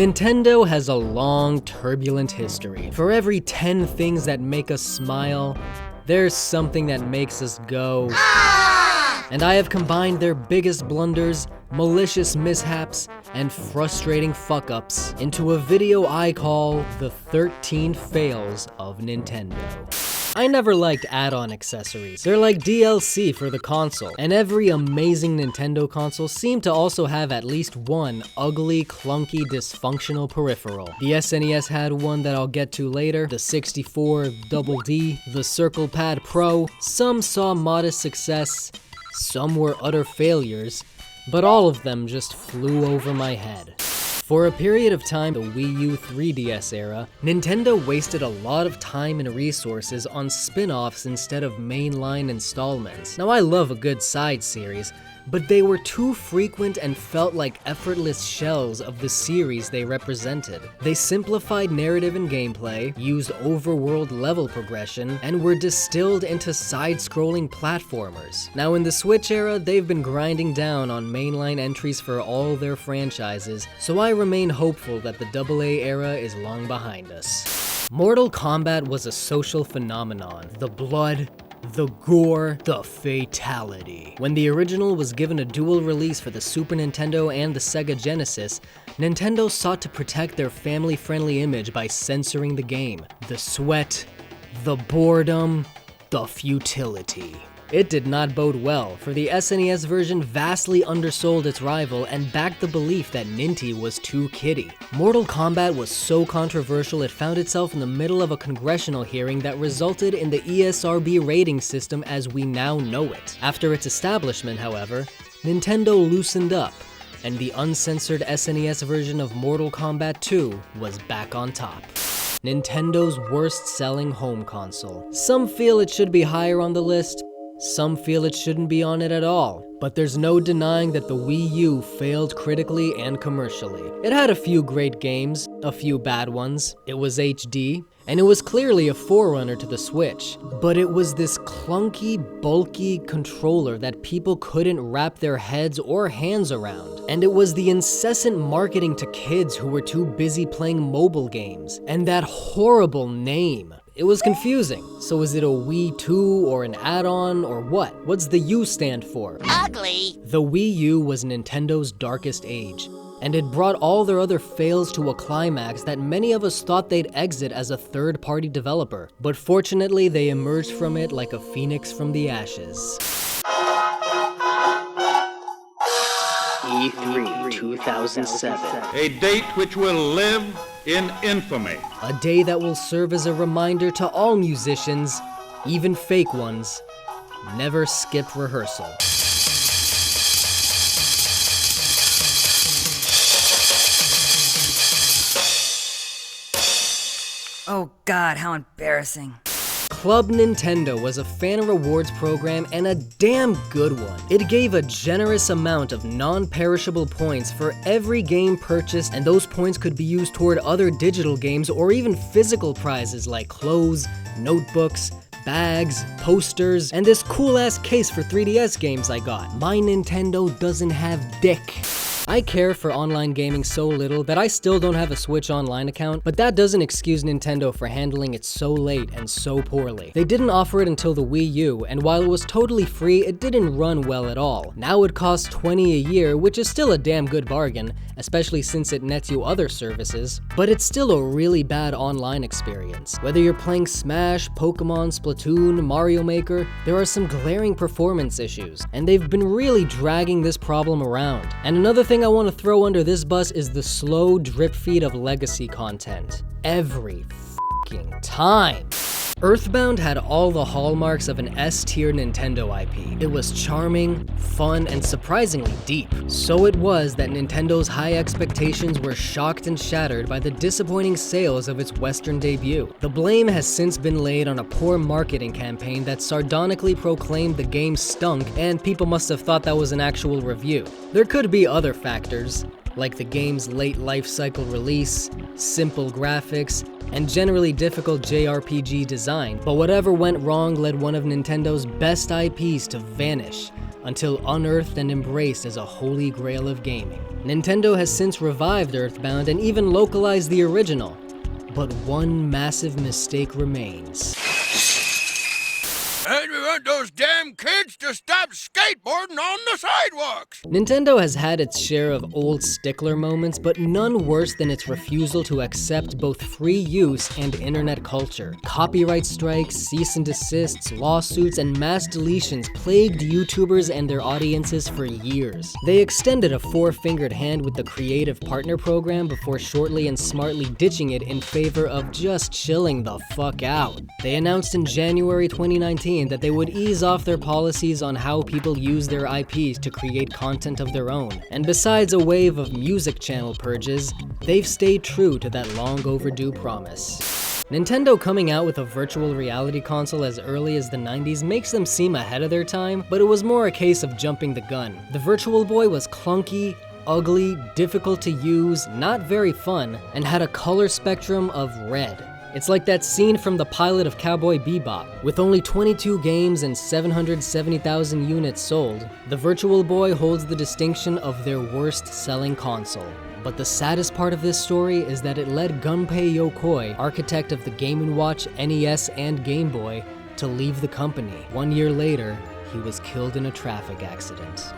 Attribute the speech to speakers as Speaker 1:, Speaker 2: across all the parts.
Speaker 1: Nintendo has a long, turbulent history. For every 10 things that make us smile, there's something that makes us go. And I have combined their biggest blunders, malicious mishaps, and frustrating fuck-ups into a video I call the 13 Fails of Nintendo. I never liked add-on accessories. They're like DLC for the console, and every amazing Nintendo console seemed to also have at least one ugly, clunky, dysfunctional peripheral. The SNES had one that I'll get to later, the 64 Double D, the Circle Pad Pro. Some saw modest success, some were utter failures, but all of them just flew over my head. For a period of time, the Wii U 3DS era, Nintendo wasted a lot of time and resources on spin-offs instead of mainline installments. Now I love a good side series, but they were too frequent and felt like effortless shells of the series they represented. They simplified narrative and gameplay, used overworld level progression, and were distilled into side-scrolling platformers. Now in the Switch era, they've been grinding down on mainline entries for all their franchises, so I remain hopeful that the AA era is long behind us. Mortal Kombat was a social phenomenon. The blood, the gore, the fatality. When the original was given a dual release for the Super Nintendo and the Sega Genesis, Nintendo sought to protect their family-friendly image by censoring the game. The sweat, the boredom, the futility. It did not bode well, for the SNES version vastly undersold its rival and backed the belief that Ninty was too kiddie. Mortal Kombat was so controversial it found itself in the middle of a congressional hearing that resulted in the ESRB rating system as we now know it. After its establishment, however, Nintendo loosened up, and the uncensored SNES version of Mortal Kombat 2 was back on top. Nintendo's worst-selling home console. Some feel it should be higher on the list, some feel it shouldn't be on it at all, but there's no denying that the Wii U failed critically and commercially. It had a few great games, a few bad ones, it was HD, and it was clearly a forerunner to the Switch. But it was this clunky, bulky controller that people couldn't wrap their heads or hands around. And it was the incessant marketing to kids who were too busy playing mobile games. And that horrible name. It was confusing. So is it a Wii 2 or an add-on or what? What's the U stand for?
Speaker 2: Ugly!
Speaker 1: The Wii U was Nintendo's darkest age, and it brought all their other fails to a climax that many of us thought they'd exit as a third-party developer. But fortunately, they emerged from it like a phoenix from the ashes. E3 2007.
Speaker 3: A date which will live in infamy.
Speaker 1: A day that will serve as a reminder to all musicians, even fake ones, never skip rehearsal.
Speaker 2: Oh God, how embarrassing.
Speaker 1: Club Nintendo was a fan rewards program and a damn good one. It gave a generous amount of non-perishable points for every game purchased, and those points could be used toward other digital games or even physical prizes like clothes, notebooks, bags, posters, and this cool-ass case for 3DS games I got. My Nintendo doesn't have dick. I care for online gaming so little that I still don't have a Switch Online account, but that doesn't excuse Nintendo for handling it so late and so poorly. They didn't offer it until the Wii U, and while it was totally free, it didn't run well at all. Now it costs $20 a year, which is still a damn good bargain, especially since it nets you other services, but it's still a really bad online experience. Whether you're playing Smash, Pokemon, Splatoon, Mario Maker, there are some glaring performance issues, and they've been really dragging this problem around. And another thing I want to throw under this bus is the slow drip feed of legacy content. Every f***ing time. Earthbound had all the hallmarks of an S-tier Nintendo IP. It was charming, fun, and surprisingly deep. So it was that Nintendo's high expectations were shocked and shattered by the disappointing sales of its Western debut. The blame has since been laid on a poor marketing campaign that sardonically proclaimed the game stunk, and people must have thought that was an actual review. There could be other factors, like the game's late life cycle release, simple graphics, and generally difficult JRPG design, but whatever went wrong led one of Nintendo's best IPs to vanish, until unearthed and embraced as a holy grail of gaming. Nintendo has since revived Earthbound and even localized the original, but one massive mistake remains.
Speaker 4: And we want those damn kids to stop skateboarding on the sidewalks!
Speaker 1: Nintendo has had its share of old stickler moments, but none worse than its refusal to accept both free use and internet culture. Copyright strikes, cease and desists, lawsuits, and mass deletions plagued YouTubers and their audiences for years. They extended a four-fingered hand with the Creative Partner Program before shortly and smartly ditching it in favor of just chilling the fuck out. They announced in January 2019 that they would ease off their policies on how people use their IPs to create content of their own. And besides a wave of music channel purges, they've stayed true to that long overdue promise. Nintendo coming out with a virtual reality console as early as the 90s makes them seem ahead of their time, but it was more a case of jumping the gun. The Virtual Boy was clunky, ugly, difficult to use, not very fun, and had a color spectrum of red. It's like that scene from the pilot of Cowboy Bebop. With only 22 games and 770,000 units sold, the Virtual Boy holds the distinction of their worst-selling console. But the saddest part of this story is that it led Gunpei Yokoi, architect of the Game & Watch, NES, and Game Boy, to leave the company. 1 year later, he was killed in a traffic accident.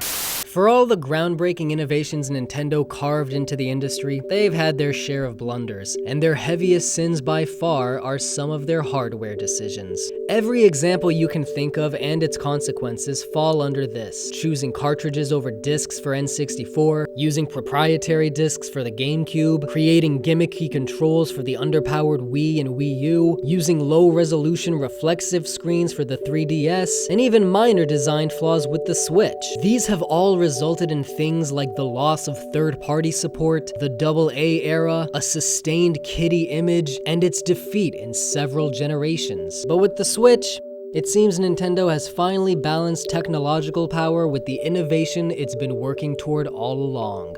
Speaker 1: For all the groundbreaking innovations Nintendo carved into the industry, they've had their share of blunders, and their heaviest sins by far are some of their hardware decisions. Every example you can think of and its consequences fall under this: choosing cartridges over discs for N64, using proprietary discs for the GameCube, creating gimmicky controls for the underpowered Wii and Wii U, using low-resolution reflexive screens for the 3DS, and even minor design flaws with the Switch. These have all resulted in things like the loss of third-party support, the AA era, a sustained kiddie image, and its defeat in several generations. But with the Switch, it seems Nintendo has finally balanced technological power with the innovation it's been working toward all along.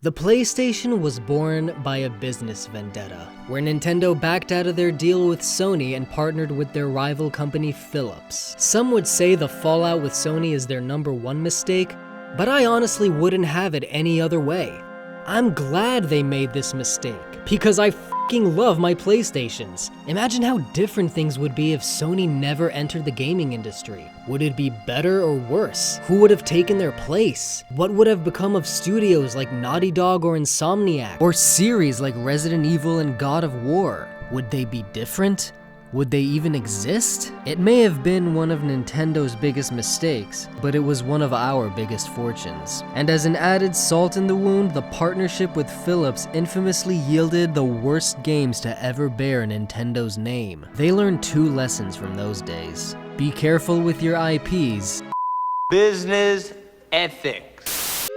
Speaker 1: The PlayStation was born by a business vendetta, where Nintendo backed out of their deal with Sony and partnered with their rival company Philips. Some would say the fallout with Sony is their #1 mistake, but I honestly wouldn't have it any other way. I'm glad they made this mistake, because I fucking love my PlayStations. Imagine how different things would be if Sony never entered the gaming industry. Would it be better or worse? Who would have taken their place? What would have become of studios like Naughty Dog or Insomniac? Or series like Resident Evil and God of War? Would they be different? Would they even exist? It may have been one of Nintendo's biggest mistakes, but it was one of our biggest fortunes. And as an added salt in the wound, the partnership with Philips infamously yielded the worst games to ever bear Nintendo's name. They learned 2 lessons from those days. Be careful with your IPs.
Speaker 5: Business ethics.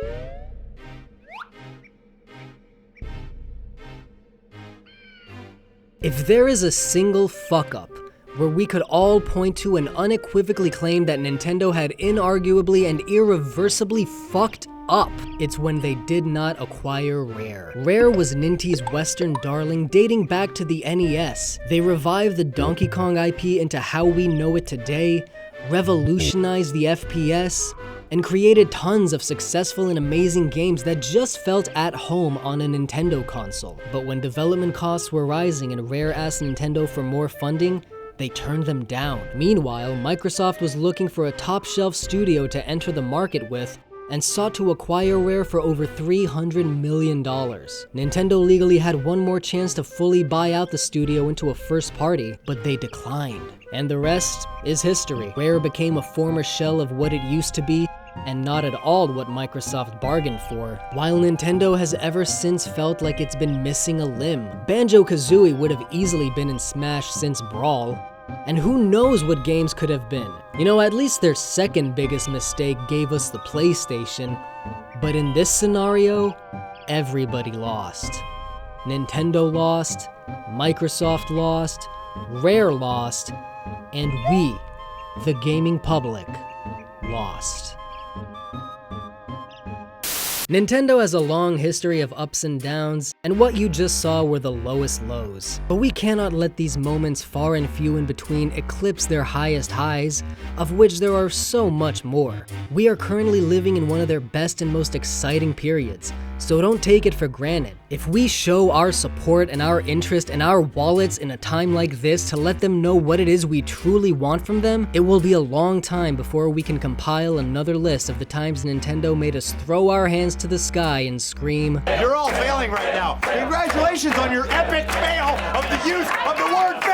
Speaker 1: If there is a single fuck-up where we could all point to and unequivocally claim that Nintendo had inarguably and irreversibly fucked up, it's when they did not acquire Rare. Rare was Ninty's Western darling dating back to the NES. They revived the Donkey Kong IP into how we know it today, revolutionized the FPS, and created tons of successful and amazing games that just felt at home on a Nintendo console. But when development costs were rising and Rare asked Nintendo for more funding, they turned them down. Meanwhile, Microsoft was looking for a top-shelf studio to enter the market with, and sought to acquire Rare for over $300 million. Nintendo legally had one more chance to fully buy out the studio into a first party, but they declined. And the rest is history. Rare became a former shell of what it used to be, and not at all what Microsoft bargained for, while Nintendo has ever since felt like it's been missing a limb. Banjo-Kazooie would have easily been in Smash since Brawl, and who knows what games could have been. You know, at least their second biggest mistake gave us the PlayStation, but in this scenario, everybody lost. Nintendo lost, Microsoft lost, Rare lost, and we, the gaming public, lost. Nintendo has a long history of ups and downs, and what you just saw were the lowest lows. But we cannot let these moments far and few in between eclipse their highest highs, of which there are so much more. We are currently living in one of their best and most exciting periods, so don't take it for granted. If we show our support and our interest and our wallets in a time like this to let them know what it is we truly want from them, it will be a long time before we can compile another list of the times Nintendo made us throw our hands to the sky and scream,
Speaker 6: You're all failing right now. Congratulations on your epic fail of the use of the word